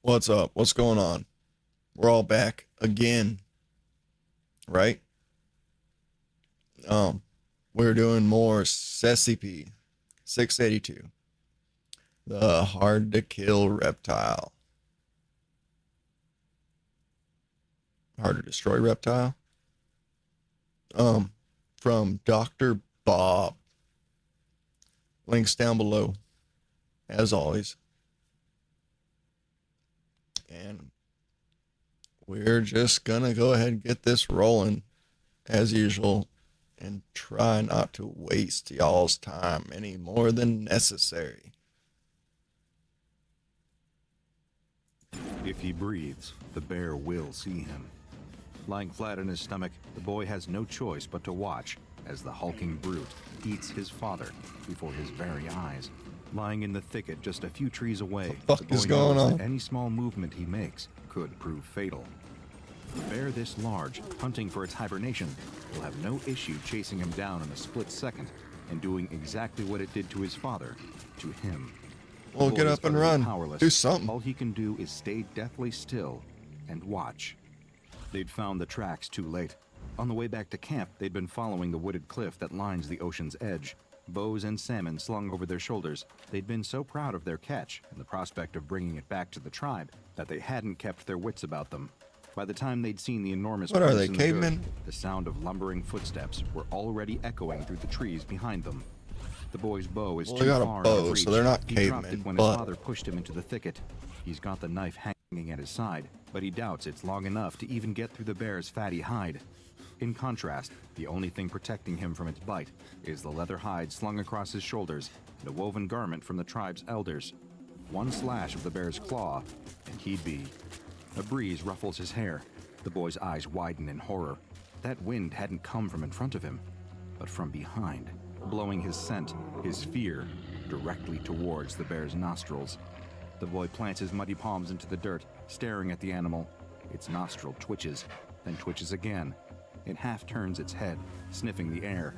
What's up? What's going on? We're all back again, right? Um, we're doing more SCP 682, the hard to kill reptile, hard to destroy reptile. Um, from Dr. Bob. Links down below, as always. And we're just gonna go ahead and get this rolling as usual and try not to waste y'all's time any more than necessary. If he breathes, the bear will see him. Lying flat on his stomach, the boy has no choice but to watch as the hulking brute eats his father before his very eyes. Lying in the thicket just a few trees away, What the fuck is going on? Any small movement he makes could prove fatal. A bear this large, hunting for its hibernation, will have no issue chasing him down in a split second and doing exactly what it did to his father, to him. Well, get up and run. Do something. All he can do is stay deathly still and watch. They'd found the tracks too late. On the way back to camp, they'd been following the wooded cliff that lines the ocean's edge. Bows and salmon slung over their shoulders, they'd been so proud of their catch and the prospect of bringing it back to the tribe that they hadn't kept their wits about them. By the time they'd seen the enormous What are they, in the cavemen? dirt, the sound of lumbering footsteps were already echoing through the trees behind them. The boy's bow is too far out of reach. So they're not He dropped cavemen, it when but his father pushed him into the thicket. He's got the knife hanging at his side, but he doubts it's long enough to even get through the bear's fatty hide. In contrast, the only thing protecting him from its bite is the leather hide slung across his shoulders and a woven garment from the tribe's elders. One slash of the bear's claw, and he'd be. A breeze ruffles his hair. The boy's eyes widen in horror. That wind hadn't come from in front of him, but from behind, blowing his scent, his fear, directly towards the bear's nostrils. The boy plants his muddy palms into the dirt, staring at the animal. Its nostril twitches, then twitches again. It half turns its head, sniffing the air.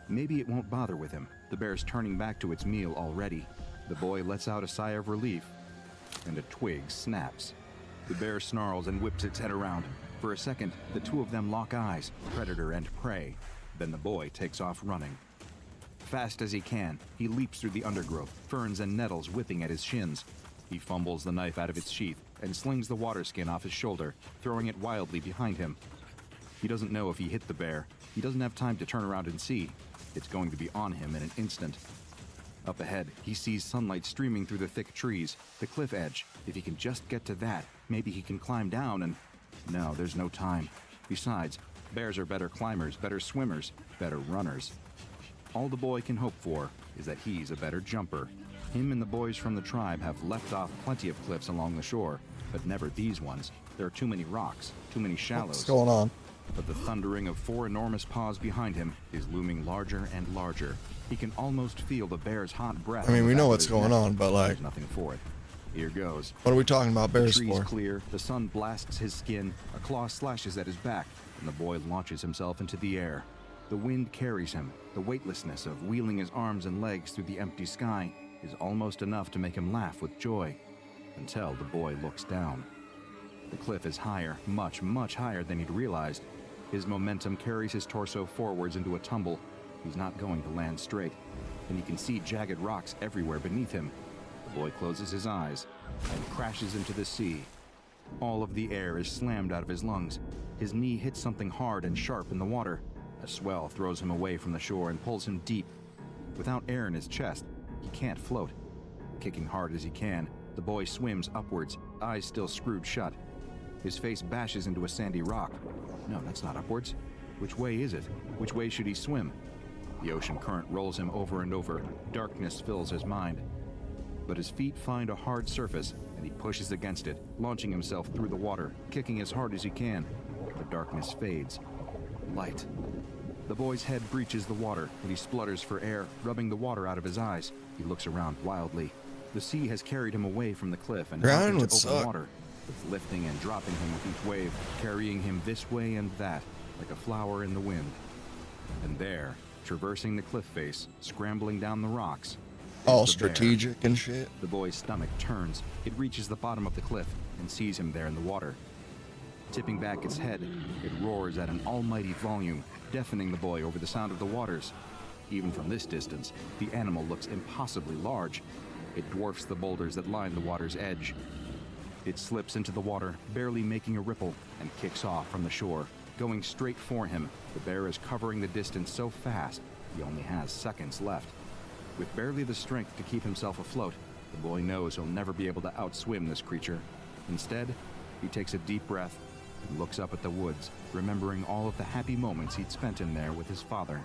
Maybe it won't bother with him. The bear's turning back to its meal already. The boy lets out a sigh of relief, and a twig snaps. The bear snarls and whips its head around. For a second, the two of them lock eyes, predator and prey. Then the boy takes off running. Fast as he can, he leaps through the undergrowth, ferns and nettles whipping at his shins. He fumbles the knife out of its sheath and slings the water skin off his shoulder, throwing it wildly behind him. He doesn't know if he hit the bear. He doesn't have time to turn around and see. It's going to be on him in an instant. Up ahead, he sees sunlight streaming through the thick trees, the cliff edge. If he can just get to that, maybe he can climb down and... No, there's no time. Besides, bears are better climbers, better swimmers, better runners. All the boy can hope for is that he's a better jumper. Him and the boys from the tribe have leapt off plenty of cliffs along the shore, but never these ones. There are too many rocks, too many shallows. What's going on? But the thundering of four enormous paws behind him is looming larger and larger. He can almost feel the bear's hot breath. I mean, on the we know back of what's his going neck. on, but like, There's nothing for it. Here goes. what are we talking about bears The trees for? clear, the sun blasts his skin, a claw slashes at his back, and the boy launches himself into the air. The wind carries him. The weightlessness of wheeling his arms and legs through the empty sky is almost enough to make him laugh with joy, until the boy looks down. The cliff is higher, much, much higher than he'd realized. His momentum carries his torso forwards into a tumble. He's not going to land straight, and he can see jagged rocks everywhere beneath him. The boy closes his eyes and crashes into the sea. All of the air is slammed out of his lungs. His knee hits something hard and sharp in the water. A swell throws him away from the shore and pulls him deep. Without air in his chest, he can't float. Kicking hard as he can, the boy swims upwards, eyes still screwed shut. His face bashes into a sandy rock. No, that's not upwards. Which way is it? Which way should he swim? The ocean current rolls him over and over. Darkness fills his mind. But his feet find a hard surface, and he pushes against it, launching himself through the water, kicking as hard as he can. The darkness fades. Light. The boy's head breaches the water, and he splutters for air, rubbing the water out of his eyes. He looks around wildly. The sea has carried him away from the cliff and out into open water. It's lifting and dropping him with each wave, carrying him this way and that, like a flower in the wind. And there, traversing the cliff face, scrambling down the rocks, It's All the bear. strategic and shit. The boy's stomach turns. It reaches the bottom of the cliff and sees him there in the water. Tipping back its head, it roars at an almighty volume, deafening the boy over the sound of the waters. Even from this distance, the animal looks impossibly large. It dwarfs the boulders that line the water's edge. It slips into the water, barely making a ripple, and kicks off from the shore. Going straight for him, the bear is covering the distance so fast, he only has seconds left. With barely the strength to keep himself afloat, the boy knows he'll never be able to outswim this creature. Instead, he takes a deep breath and looks up at the woods, remembering all of the happy moments he'd spent in there with his father.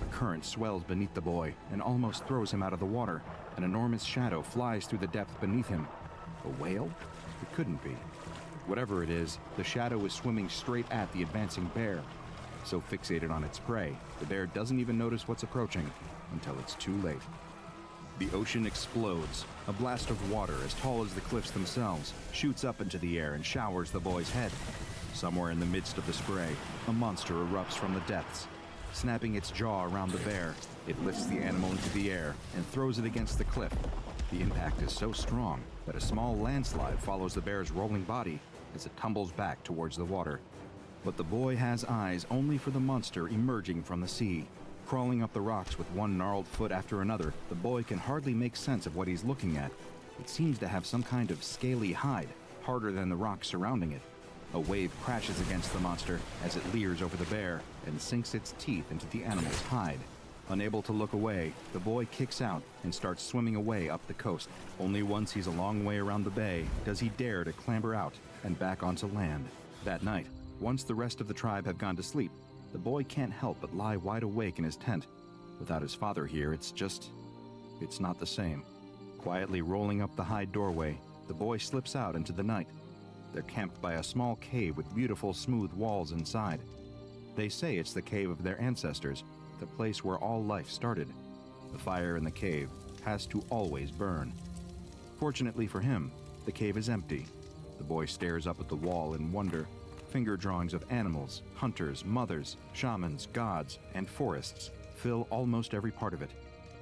A current swells beneath the boy and almost throws him out of the water. An enormous shadow flies through the depth beneath him. A whale? It couldn't be. Whatever it is, the shadow is swimming straight at the advancing bear. So fixated on its prey, the bear doesn't even notice what's approaching until it's too late. The ocean explodes. A blast of water as tall as the cliffs themselves shoots up into the air and showers the boy's head. Somewhere in the midst of the spray, a monster erupts from the depths. Snapping its jaw around the bear, it lifts the animal into the air and throws it against the cliff. The impact is so strong that a small landslide follows the bear's rolling body as it tumbles back towards the water. But the boy has eyes only for the monster emerging from the sea. Crawling up the rocks with one gnarled foot after another, the boy can hardly make sense of what he's looking at. It seems to have some kind of scaly hide, harder than the rocks surrounding it. A wave crashes against the monster as it leers over the bear and sinks its teeth into the animal's hide. Unable to look away, the boy kicks out and starts swimming away up the coast. Only once he's a long way around the bay does he dare to clamber out and back onto land. That night, once the rest of the tribe have gone to sleep, the boy can't help but lie wide awake in his tent. Without his father here, it's not the same. Quietly rolling up the hide doorway, the boy slips out into the night. They're camped by a small cave with beautiful smooth walls inside. They say it's the cave of their ancestors, the place where all life started. The fire in the cave has to always burn. Fortunately for him, the cave is empty. The boy stares up at the wall in wonder. Finger drawings of animals, hunters, mothers, shamans, gods, and forests fill almost every part of it.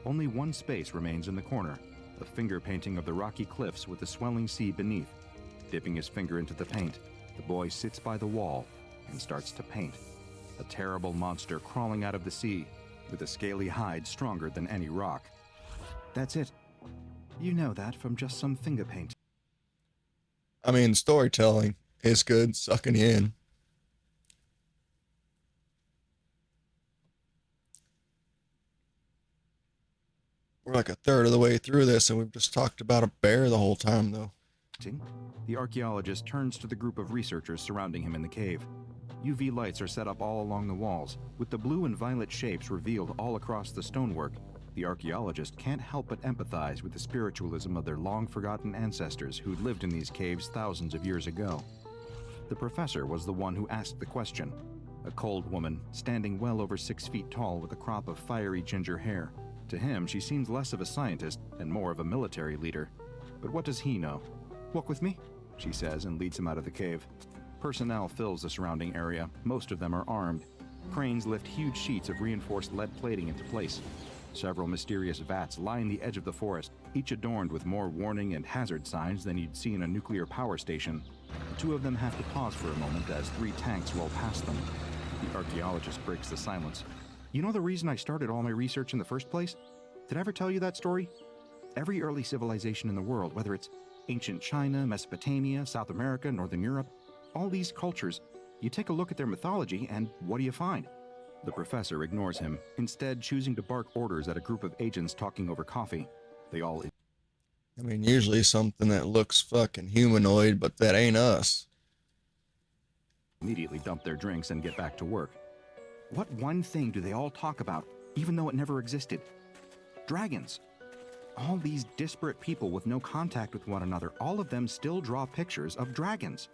Only one space remains in the corner, a finger painting of the rocky cliffs with the swelling sea beneath. Dipping his finger into the paint, the boy sits by the wall and starts to paint. A terrible monster crawling out of the sea, with a scaly hide stronger than any rock. That's it. You know that from just some finger paint. I mean, storytelling is good, sucking you in. We're like a third of the way through this, and we've just talked about a bear the whole time, though. The archaeologist turns to the group of researchers surrounding him in the cave. UV lights are set up all along the walls, with the blue and violet shapes revealed all across the stonework. The archaeologist can't help but empathize with the spiritualism of their long-forgotten ancestors who'd lived in these caves thousands of years ago. The professor was the one who asked the question. A cold woman, standing well over 6 feet tall with a crop of fiery ginger hair. To him, she seemed less of a scientist and more of a military leader. But what does he know? "Walk with me," she says, and leads him out of the cave. Personnel fills the surrounding area. Most of them are armed. Cranes lift huge sheets of reinforced lead plating into place. Several mysterious vats line the edge of the forest, each adorned with more warning and hazard signs than you'd see in a nuclear power station. The two of them have to pause for a moment as 3 tanks roll past them. The archaeologist breaks the silence. "You know the reason I started all my research in the first place? Did I ever tell you that story? Every early civilization in the world, whether it's ancient China, Mesopotamia, South America, Northern Europe, all these cultures, you take a look at their mythology and what do you find?" The professor ignores him, instead choosing to bark orders at a group of agents talking over coffee. They all I mean, usually something that looks fucking humanoid, but that ain't us. immediately dump their drinks and get back to work. What one thing do they all talk about, even though it never existed? Dragons. All these disparate people with no contact with one another, all of them still draw pictures of dragons.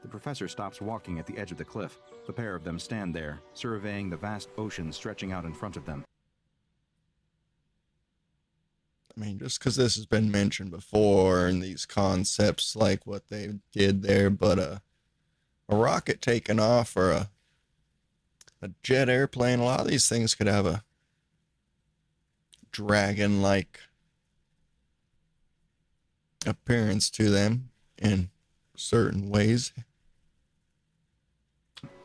The professor stops walking at the edge of the cliff. The pair of them stand there, surveying the vast ocean stretching out in front of them. I mean, just because this has been mentioned before and these concepts like what they did there, but a rocket taking off or a jet airplane, a lot of these things could have a dragon like appearance to them in certain ways.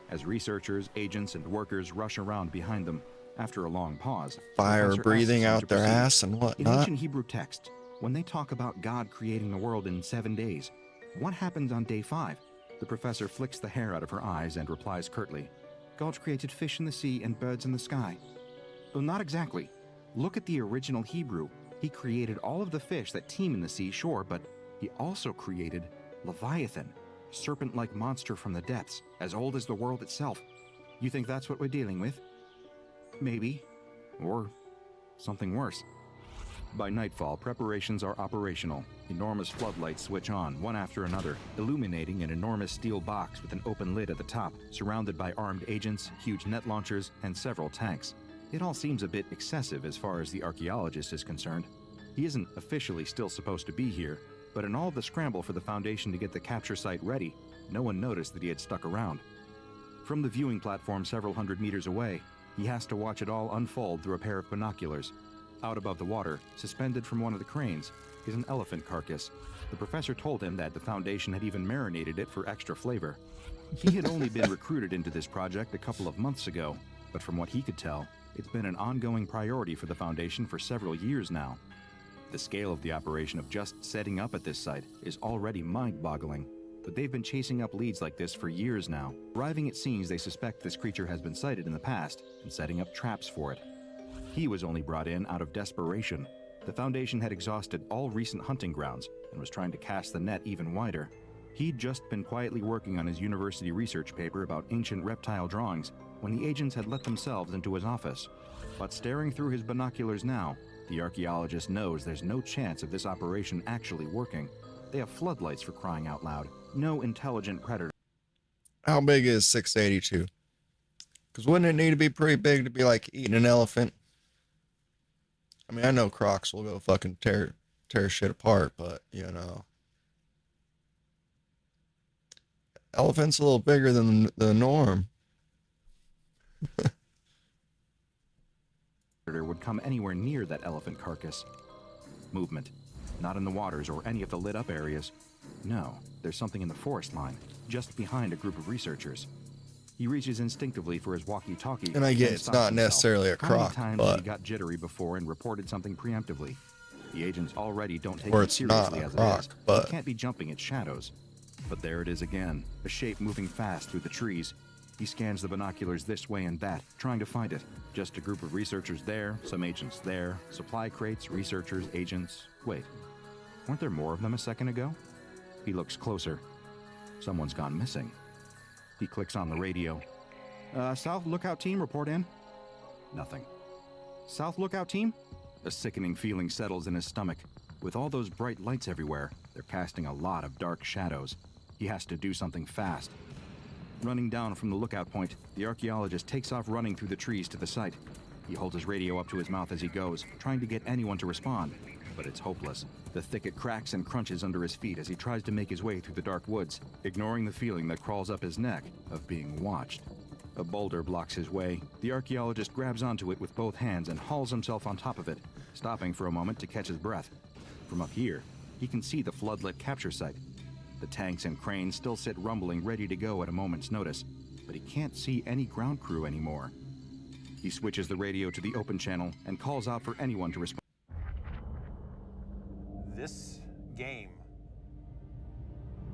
As researchers, agents, and workers rush around behind them, after a long pause, Fire Professor breathing asks them out to their proceed. ass and In whatnot. ancient Hebrew text, when they talk about God creating the world in 7 days, what happens on day 5? The professor flicks the hair out of her eyes and replies curtly, God created fish in the sea and birds in the sky. Well, not exactly. Look at the original Hebrew. He created all of the fish that teem in the sea, sure, but he also created Leviathan, a serpent-like monster from the depths, as old as the world itself. You think that's what we're dealing with? Maybe. Or something worse. By nightfall, preparations are operational. Enormous floodlights switch on, one after another, illuminating an enormous steel box with an open lid at the top, surrounded by armed agents, huge net launchers, and several tanks. It all seems a bit excessive as far as the archaeologist is concerned. He isn't officially still supposed to be here, but in all the scramble for the Foundation to get the capture site ready, no one noticed that he had stuck around. From the viewing platform several hundred meters away, he has to watch it all unfold through a pair of binoculars. Out above the water, suspended from one of the cranes, is an elephant carcass. The professor told him that the Foundation had even marinated it for extra flavor. He had only been recruited into this project a couple of months ago, but from what he could tell, it's been an ongoing priority for the Foundation for several years now. The scale of the operation of just setting up at this site is already mind-boggling, but they've been chasing up leads like this for years now. Arriving at scenes they suspect this creature has been sighted in the past and setting up traps for it. He was only brought in out of desperation. The Foundation had exhausted all recent hunting grounds and was trying to cast the net even wider. He'd just been quietly working on his university research paper about ancient reptile drawings when the agents had let themselves into his office. But staring through his binoculars now, the archaeologist knows there's no chance of this operation actually working. They have floodlights, for crying out loud. No intelligent predator. How big is 682? Because wouldn't it need to be pretty big to be like eating an elephant? I mean, I know Crocs will go fucking tear shit apart, but you know, elephant's a little bigger than the norm. Would come anywhere near that elephant carcass. Movement. Not in the waters or any of the lit up areas. No, there's something in the forest line, just behind a group of researchers. He reaches instinctively for his walkie-talkie. And I get it's not necessarily a croc, but he got jittery before and reported something preemptively. The agents already don't take or it it's seriously not a as croc, it is. but He can't be jumping at shadows. But there it is again, a shape moving fast through the trees. He scans the binoculars this way and that, trying to find it. Just a group of researchers there, some agents there, supply crates, researchers, agents. Wait, weren't there more of them a second ago? He looks closer. Someone's gone missing. He clicks on the radio. South Lookout Team, report in. Nothing. South Lookout Team? A sickening feeling settles in his stomach. With all those bright lights everywhere, they're casting a lot of dark shadows. He has to do something fast. Running down from the lookout point, the archaeologist takes off running through the trees to the site. He holds his radio up to his mouth as he goes, trying to get anyone to respond. But it's hopeless. The thicket cracks and crunches under his feet as he tries to make his way through the dark woods, ignoring the feeling that crawls up his neck of being watched. A boulder blocks his way. The archaeologist grabs onto it with both hands and hauls himself on top of it, stopping for a moment to catch his breath. From up here, he can see the floodlit capture site. The tanks and cranes still sit rumbling, ready to go at a moment's notice, but he can't see any ground crew anymore. He switches the radio to the open channel and calls out for anyone to respond. This game,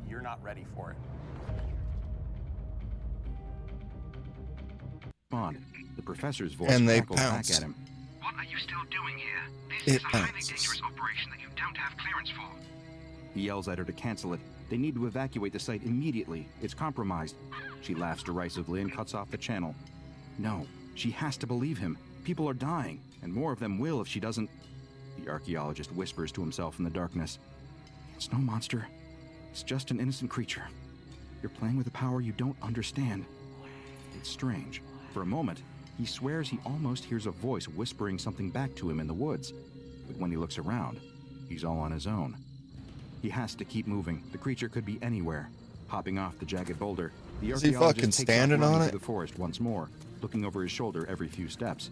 you're not ready for it. The professor's voice And they crackles back pounce. at him. What are you still doing here? This is a highly bounces. dangerous operation that you don't have clearance for. He yells at her to cancel it. They need to evacuate the site immediately. It's compromised. She laughs derisively and cuts off the channel. No, she has to believe him. People are dying, and more of them will if she doesn't. The archaeologist whispers to himself in the darkness. It's no monster. It's just an innocent creature. You're playing with a power you don't understand. It's strange. For a moment, he swears he almost hears a voice whispering something back to him in the woods. But when he looks around, he's all on his own. He has to keep moving. The creature could be anywhere. Hopping off the jagged boulder, the Is he archaeologist fucking takes off standing running on through it? the forest once more, looking over his shoulder every few steps.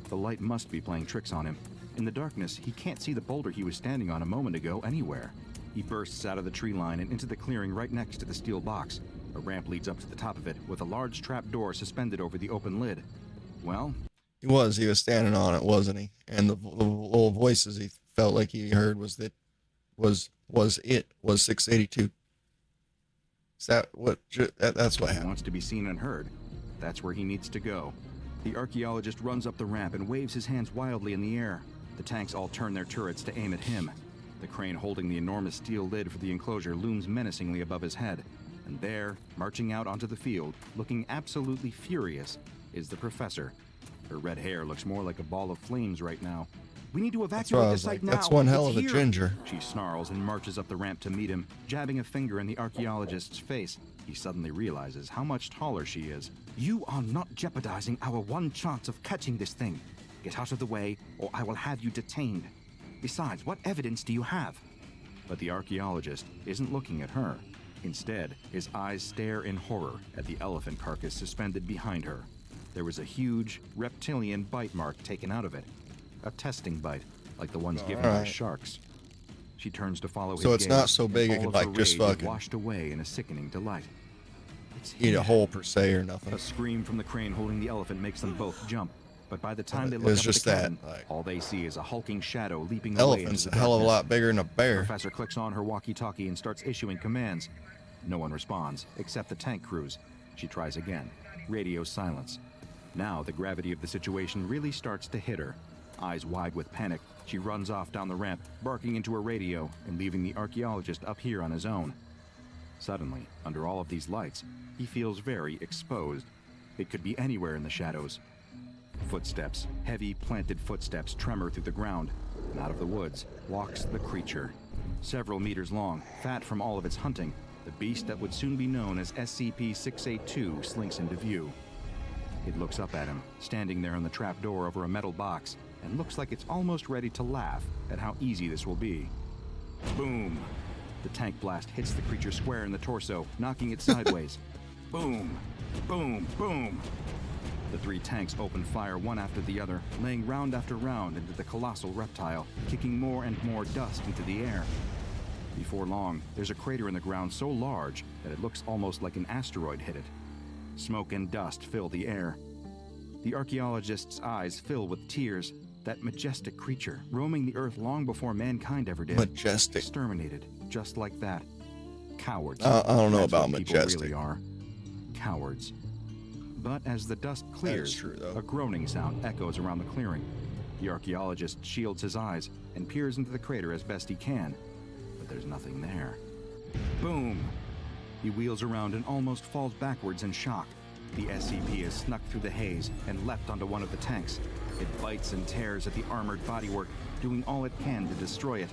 The light must be playing tricks on him. In the darkness, he can't see the boulder he was standing on a moment ago anywhere. He bursts out of the tree line and into the clearing right next to the steel box. A ramp leads up to the top of it, with a large trap door suspended over the open lid. Well, He was standing on it, wasn't he? And the little voices he felt like he heard was 682. Is that what? That's what he happened. wants to be seen and heard. That's where he needs to go. The archaeologist runs up the ramp and waves his hands wildly in the air. The tanks all turn their turrets to aim at him. The crane holding the enormous steel lid for the enclosure looms menacingly above his head. And there, marching out onto the field, looking absolutely furious, is the professor. Her red hair looks more like a ball of flames right now. We need to That's why I evacuate the was site like, now. that's one hell It's of a here. ginger. She snarls and marches up the ramp to meet him, jabbing a finger in the archaeologist's face. He suddenly realizes how much taller she is. You are not jeopardizing our one chance of catching this thing. Get out of the way, or I will have you detained. Besides, what evidence do you have? But the archaeologist isn't looking at her. Instead, his eyes stare in horror at the elephant carcass suspended behind her. There was a huge, reptilian bite mark taken out of it. A testing bite, like the ones given by sharks. She turns to follow his So it's gaze, not so and big it all could, of her like, just rage is fucking washed away in a sickening delight. It's Eat here. a hole per se or nothing. A scream from the crane holding the elephant makes them both jump. But by the time they It look was up just at the that, cabin, like, all they see is a hulking shadow leaping away Elephant's into a the hell of a darkness. lot bigger than a The bear. professor clicks on her walkie-talkie and starts issuing commands. No one responds, except the tank crews. She tries again. Radio silence. Now the gravity of the situation really starts to hit her. Eyes wide with panic, she runs off down the ramp, barking into her radio and leaving the archaeologist up here on his own. Suddenly, under all of these lights, he feels very exposed. It could be anywhere in the shadows. Footsteps, heavy planted footsteps, tremor through the ground, and out of the woods walks the creature. Several meters long, fat from all of its hunting, the beast that would soon be known as SCP-682 slinks into view. It looks up at him, standing there on the trap door over a metal box, and looks like it's almost ready to laugh at how easy this will be. Boom! The tank blast hits the creature square in the torso, knocking it sideways. Boom! Boom! Boom! The three tanks open fire one after the other, laying round after round into the colossal reptile, kicking more and more dust into the air. Before long, there's a crater in the ground so large that it looks almost like an asteroid hit it. Smoke and dust fill the air. The archaeologist's eyes fill with tears. That majestic creature, roaming the earth long before mankind ever did. Majestic. Exterminated, just like that. Cowards. I don't know That's about what people majestic. really are. Cowards. But as the dust clears, true, though. a groaning sound echoes around the clearing. The archaeologist shields his eyes and peers into the crater as best he can, but there's nothing there. Boom! He wheels around and almost falls backwards in shock. The SCP has snuck through the haze and leapt onto one of the tanks. It bites and tears at the armored bodywork, doing all it can to destroy it.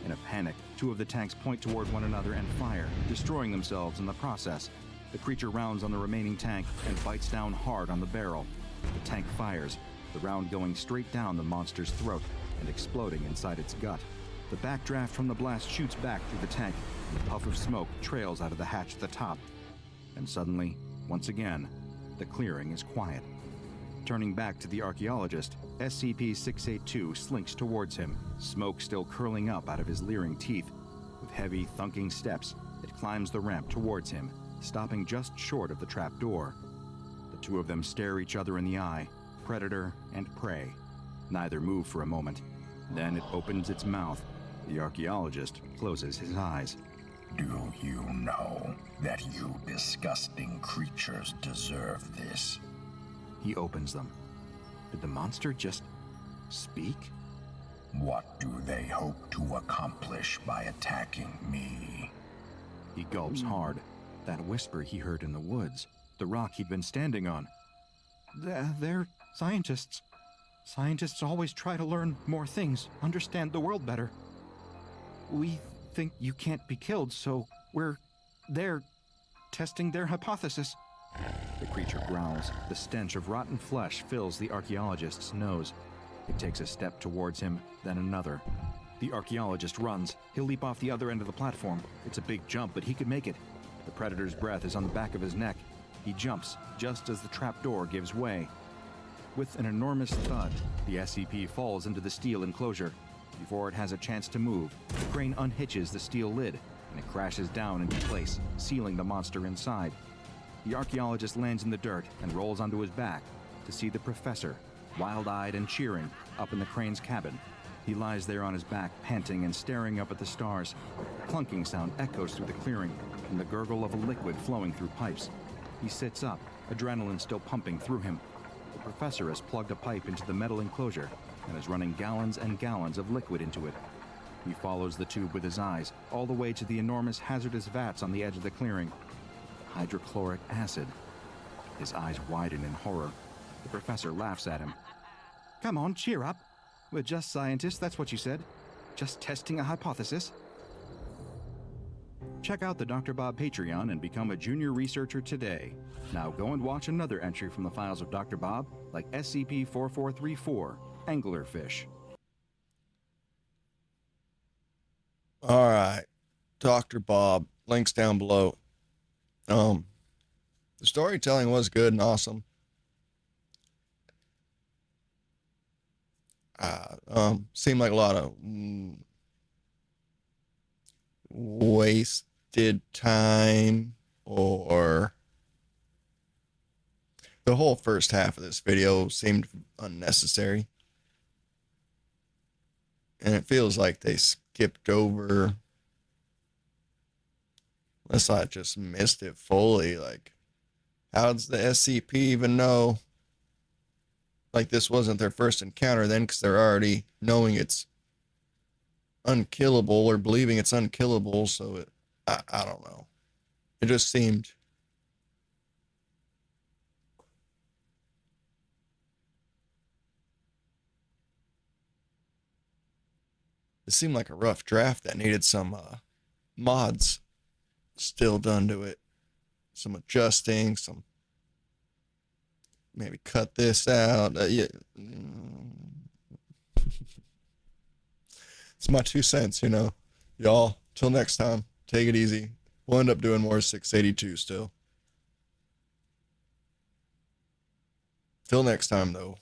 In a panic, two of the tanks point toward one another and fire, destroying themselves in the process. The creature rounds on the remaining tank and bites down hard on the barrel. The tank fires, the round going straight down the monster's throat and exploding inside its gut. The backdraft from the blast shoots back through the tank, and a puff of smoke trails out of the hatch at the top. And suddenly, once again, the clearing is quiet. Turning back to the archaeologist, SCP-682 slinks towards him, smoke still curling up out of his leering teeth. With heavy, thunking steps, it climbs the ramp towards him, stopping just short of the trap door. The two of them stare each other in the eye, predator and prey. Neither move for a moment. Then it opens its mouth. The archaeologist closes his eyes. Do you know that you disgusting creatures deserve this? He opens them. Did the monster just speak? What do they hope to accomplish by attacking me? He gulps hard. That whisper he heard in the woods, the rock he'd been standing on. They're scientists. Scientists always try to learn more things, understand the world better. We think you can't be killed, so they're testing their hypothesis. The creature growls. The stench of rotten flesh fills the archaeologist's nose. It takes a step towards him, then another. The archaeologist runs. He'll leap off the other end of the platform. It's a big jump, but he could make it. The predator's breath is on the back of his neck. He jumps, just as the trapdoor gives way. With an enormous thud, the SCP falls into the steel enclosure. Before it has a chance to move, the crane unhitches the steel lid, and it crashes down into place, sealing the monster inside. The archaeologist lands in the dirt and rolls onto his back to see the professor, wild-eyed and cheering, up in the crane's cabin. He lies there on his back, panting and staring up at the stars. A clunking sound echoes through the clearing, and the gurgle of a liquid flowing through pipes. He sits up, adrenaline still pumping through him. The professor has plugged a pipe into the metal enclosure and is running gallons and gallons of liquid into it. He follows the tube with his eyes, all the way to the enormous hazardous vats on the edge of the clearing. Hydrochloric acid. His eyes widen in horror. The professor laughs at him. Come on, cheer up. We're just scientists, that's what you said. Just testing a hypothesis. Check out the Dr. Bob Patreon and become a junior researcher today. Now go and watch another entry from the files of Dr. Bob, like SCP-4434, Anglerfish. All right, Dr. Bob. Links down below. The storytelling was good and awesome. Seemed like a lot of wasted time, or the whole first half of this video seemed unnecessary. And it feels like they skipped over, unless I just missed it fully. Like, how does the SCP even know? Like, this wasn't their first encounter then, because they're already knowing it's unkillable or believing it's unkillable. So I don't know. It just seemed like a rough draft that needed some mods still done to it, some adjusting, some maybe cut this out. Yeah. It's my 2 cents, Y'all, till next time, take it easy. We'll end up doing more 682 still. Till next time, though.